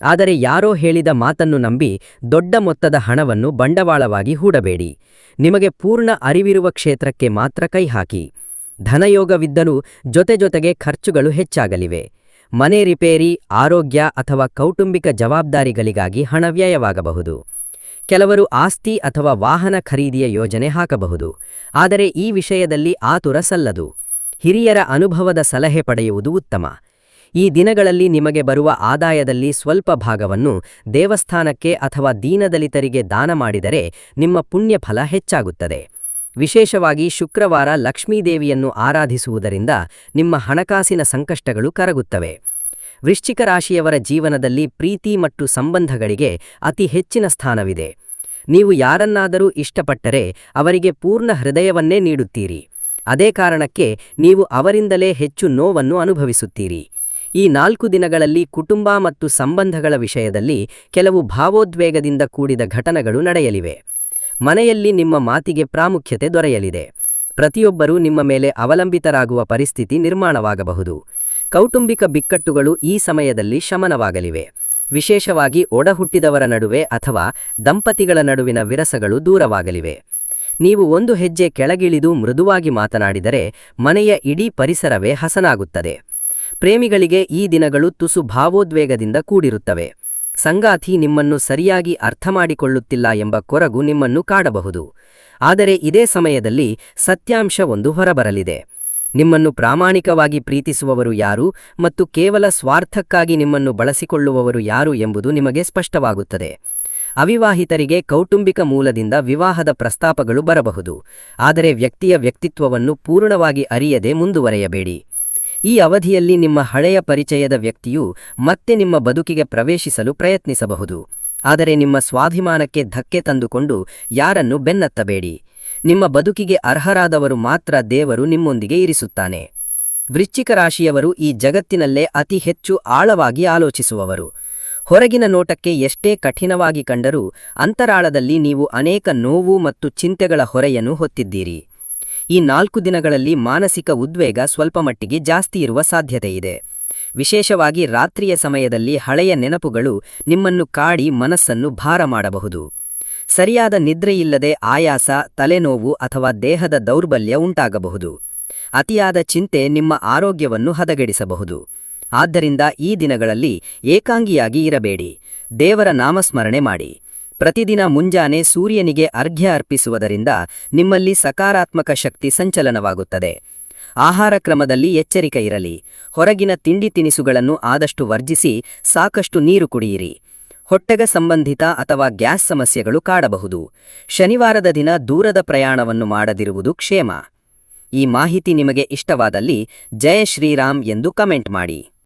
ಆದರೆ ಯಾರೋ ಹೇಳಿದ ಮಾತನ್ನು ನಂಬಿ ದೊಡ್ಡ ಮೊತ್ತದ ಹಣವನ್ನು ಬಂಡವಾಳವಾಗಿ ಹೂಡಬೇಡಿ. ನಿಮಗೆ ಪೂರ್ಣ ಅರಿವಿರುವ ಕ್ಷೇತ್ರಕ್ಕೆ ಮಾತ್ರ ಕೈಹಾಕಿ. ಧನಯೋಗವಿದ್ದರೂ ಜೊತೆಜೊತೆಗೆ ಖರ್ಚುಗಳು ಹೆಚ್ಚಾಗಲಿವೆ. ಮನೆ ರಿಪೇರಿ, ಆರೋಗ್ಯ ಅಥವಾ ಕೌಟುಂಬಿಕ ಜವಾಬ್ದಾರಿಗಳಿಗಾಗಿ ಹಣ ವ್ಯಯವಾಗಬಹುದು. ಕೆಲವರು ಆಸ್ತಿ ಅಥವಾ ವಾಹನ ಖರೀದಿಯ ಯೋಜನೆ ಹಾಕಬಹುದು. ಆದರೆ ಈ ವಿಷಯದಲ್ಲಿ ಆತುರ ಸಲ್ಲದು. ಹಿರಿಯರ ಅನುಭವದ ಸಲಹೆ ಪಡೆಯುವುದು ಉತ್ತಮ. ಈ ದಿನಗಳಲ್ಲಿ ನಿಮಗೆ ಬರುವ ಆದಾಯದಲ್ಲಿ ಸ್ವಲ್ಪ ಭಾಗವನ್ನು ದೇವಸ್ಥಾನಕ್ಕೆ ಅಥವಾ ದೀನದಲಿತರಿಗೆ ದಾನ ಮಾಡಿದರೆ ನಿಮ್ಮ ಪುಣ್ಯಫಲ ಹೆಚ್ಚಾಗುತ್ತದೆ. ವಿಶೇಷವಾಗಿ ಶುಕ್ರವಾರ ಲಕ್ಷ್ಮೀದೇವಿಯನ್ನು ಆರಾಧಿಸುವುದರಿಂದ ನಿಮ್ಮ ಹಣಕಾಸಿನ ಸಂಕಷ್ಟಗಳು ಕರಗುತ್ತವೆ. ವೃಶ್ಚಿಕ ರಾಶಿಯವರ ಜೀವನದಲ್ಲಿ ಪ್ರೀತಿ ಮತ್ತು ಸಂಬಂಧಗಳಿಗೆ ಅತಿ ಹೆಚ್ಚಿನ ಸ್ಥಾನವಿದೆ. ನೀವು ಯಾರನ್ನಾದರೂ ಇಷ್ಟಪಟ್ಟರೆ ಅವರಿಗೆ ಪೂರ್ಣ ಹೃದಯವನ್ನೇ ನೀಡುತ್ತೀರಿ. ಅದೇ ಕಾರಣಕ್ಕೆ ನೀವು ಅವರಿಂದಲೇ ಹೆಚ್ಚು ನೋವನ್ನು ಅನುಭವಿಸುತ್ತೀರಿ. ಈ 4 ದಿನಗಳಲ್ಲಿ ಕುಟುಂಬ ಮತ್ತು ಸಂಬಂಧಗಳ ವಿಷಯದಲ್ಲಿ ಕೆಲವು ಭಾವೋದ್ವೇಗದಿಂದ ಕೂಡಿದ ಘಟನೆಗಳು ನಡೆಯಲಿವೆ. ಮನೆಯಲ್ಲಿ ನಿಮ್ಮ ಮಾತಿಗೆ ಪ್ರಾಮುಖ್ಯತೆ ದೊರೆಯಲಿದೆ. ಪ್ರತಿಯೊಬ್ಬರೂ ನಿಮ್ಮ ಮೇಲೆ ಅವಲಂಬಿತರಾಗುವ ಪರಿಸ್ಥಿತಿ ನಿರ್ಮಾಣವಾಗಬಹುದು. ಕೌಟುಂಬಿಕ ಬಿಕ್ಕಟ್ಟುಗಳು ಈ ಸಮಯದಲ್ಲಿ ಶಮನವಾಗಲಿವೆ. ವಿಶೇಷವಾಗಿ ಒಡಹುಟ್ಟಿದವರ ನಡುವೆ ಅಥವಾ ದಂಪತಿಗಳ ನಡುವಿನ ವಿರಸಗಳು ದೂರವಾಗಲಿವೆ. ನೀವು ಒಂದು ಹೆಜ್ಜೆ ಕೆಳಗಿಳಿದು ಮೃದುವಾಗಿ ಮಾತನಾಡಿದರೆ ಮನೆಯ ಇಡೀ ಪರಿಸರವೇ ಹಸನಾಗುತ್ತದೆ. ಪ್ರೇಮಿಗಳಿಗೆ ಈ ದಿನಗಳು ತುಸು ಭಾವೋದ್ವೇಗದಿಂದ ಕೂಡಿರುತ್ತವೆ. ಸಂಗಾತಿ ನಿಮ್ಮನ್ನು ಸರಿಯಾಗಿ ಅರ್ಥಮಾಡಿಕೊಳ್ಳುತ್ತಿಲ್ಲ ಎಂಬ ಕೊರಗು ನಿಮ್ಮನ್ನು ಕಾಡಬಹುದು. ಆದರೆ ಇದೇ ಸಮಯದಲ್ಲಿ ಸತ್ಯಾಂಶ ಒಂದು ಹೊರಬರಲಿದೆ. ನಿಮ್ಮನ್ನು ಪ್ರಾಮಾಣಿಕವಾಗಿ ಪ್ರೀತಿಸುವವರು ಯಾರು ಮತ್ತು ಕೇವಲ ಸ್ವಾರ್ಥಕ್ಕಾಗಿ ನಿಮ್ಮನ್ನು ಬಳಸಿಕೊಳ್ಳುವವರು ಯಾರು ಎಂಬುದು ನಿಮಗೆ ಸ್ಪಷ್ಟವಾಗುತ್ತದೆ. ಅವಿವಾಹಿತರಿಗೆ ಕೌಟುಂಬಿಕ ಮೂಲದಿಂದ ವಿವಾಹದ ಪ್ರಸ್ತಾಪಗಳು ಬರಬಹುದು. ಆದರೆ ವ್ಯಕ್ತಿಯ ವ್ಯಕ್ತಿತ್ವವನ್ನು ಪೂರ್ಣವಾಗಿ ಅರಿಯದೆ ಮುಂದುವರೆಯಬೇಡಿ. ಈ ಅವಧಿಯಲ್ಲಿ ನಿಮ್ಮ ಹಳೆಯ ಪರಿಚಯದ ವ್ಯಕ್ತಿಯು ಮತ್ತೆ ನಿಮ್ಮ ಬದುಕಿಗೆ ಪ್ರವೇಶಿಸಲು ಪ್ರಯತ್ನಿಸಬಹುದು. ಆದರೆ ನಿಮ್ಮ ಸ್ವಾಭಿಮಾನಕ್ಕೆ ಧಕ್ಕೆ ತಂದುಕೊಂಡು ಯಾರನ್ನು ಬೆನ್ನತ್ತಬೇಡಿ. ನಿಮ್ಮ ಬದುಕಿಗೆ ಅರ್ಹರಾದವರು ಮಾತ್ರ ದೇವರು ನಿಮ್ಮೊಂದಿಗೆ ಇರಿಸುತ್ತಾನೆ. ವೃಶ್ಚಿಕ ರಾಶಿಯವರು ಈ ಜಗತ್ತಿನಲ್ಲೇ ಅತಿ ಹೆಚ್ಚು ಆಳವಾಗಿ ಆಲೋಚಿಸುವವರು. ಹೊರಗಿನ ನೋಟಕ್ಕೆ ಎಷ್ಟೇ ಕಠಿಣವಾಗಿ ಕಂಡರೂ ಅಂತರಾಳದಲ್ಲಿ ನೀವು ಅನೇಕ ನೋವು ಮತ್ತು ಚಿಂತೆಗಳ ಹೊರೆಯನ್ನು ಹೊತ್ತಿದ್ದೀರಿ. ಈ 4 ದಿನಗಳಲ್ಲಿ ಮಾನಸಿಕ ಉದ್ವೇಗ ಸ್ವಲ್ಪ ಮಟ್ಟಿಗೆ ಜಾಸ್ತಿ ಇರುವ ಸಾಧ್ಯತೆಯಿದೆ. ವಿಶೇಷವಾಗಿ ರಾತ್ರಿಯ ಸಮಯದಲ್ಲಿ ಹಳೆಯ ನೆನಪುಗಳು ನಿಮ್ಮನ್ನು ಕಾಡಿ ಮನಸ್ಸನ್ನು ಭಾರ ಮಾಡಬಹುದು. ಸರಿಯಾದ ನಿದ್ರೆಯಿಲ್ಲದೆ ಆಯಾಸ, ತಲೆನೋವು ಅಥವಾ ದೇಹದ ದೌರ್ಬಲ್ಯ ಉಂಟಾಗಬಹುದು. ಅತಿಯಾದ ಚಿಂತೆ ನಿಮ್ಮ ಆರೋಗ್ಯವನ್ನು ಹದಗೆಡಿಸಬಹುದು. ಆದ್ದರಿಂದ ಈ ದಿನಗಳಲ್ಲಿ ಏಕಾಂಗಿಯಾಗಿ ಇರಬೇಡಿ. ದೇವರ ನಾಮಸ್ಮರಣೆ ಮಾಡಿ. ಪ್ರತಿದಿನ ಮುಂಜಾನೆ ಸೂರ್ಯನಿಗೆ ಅರ್ಘ್ಯ ಅರ್ಪಿಸುವುದರಿಂದ ನಿಮ್ಮಲ್ಲಿ ಸಕಾರಾತ್ಮಕ ಶಕ್ತಿ ಸಂಚಲನವಾಗುತ್ತದೆ. ಆಹಾರ ಕ್ರಮದಲ್ಲಿ ಎಚ್ಚರಿಕೆ ಇರಲಿ. ಹೊರಗಿನ ತಿಂಡಿ ತಿನಿಸುಗಳನ್ನು ಆದಷ್ಟು ವರ್ಜಿಸಿ ಸಾಕಷ್ಟು ನೀರು ಕುಡಿಯಿರಿ. ಹೊಟ್ಟೆಗೆ ಸಂಬಂಧಿತ ಅಥವಾ ಗ್ಯಾಸ್ ಸಮಸ್ಯೆಗಳು ಕಾಡಬಹುದು. ಶನಿವಾರದ ದಿನ ದೂರದ ಪ್ರಯಾಣವನ್ನು ಮಾಡದಿರುವುದು ಕ್ಷೇಮ. ಈ ಮಾಹಿತಿ ನಿಮಗೆ ಇಷ್ಟವಾದಲ್ಲಿ ಜಯ ಶ್ರೀರಾಮ್ ಎಂದು ಕಮೆಂಟ್ ಮಾಡಿ.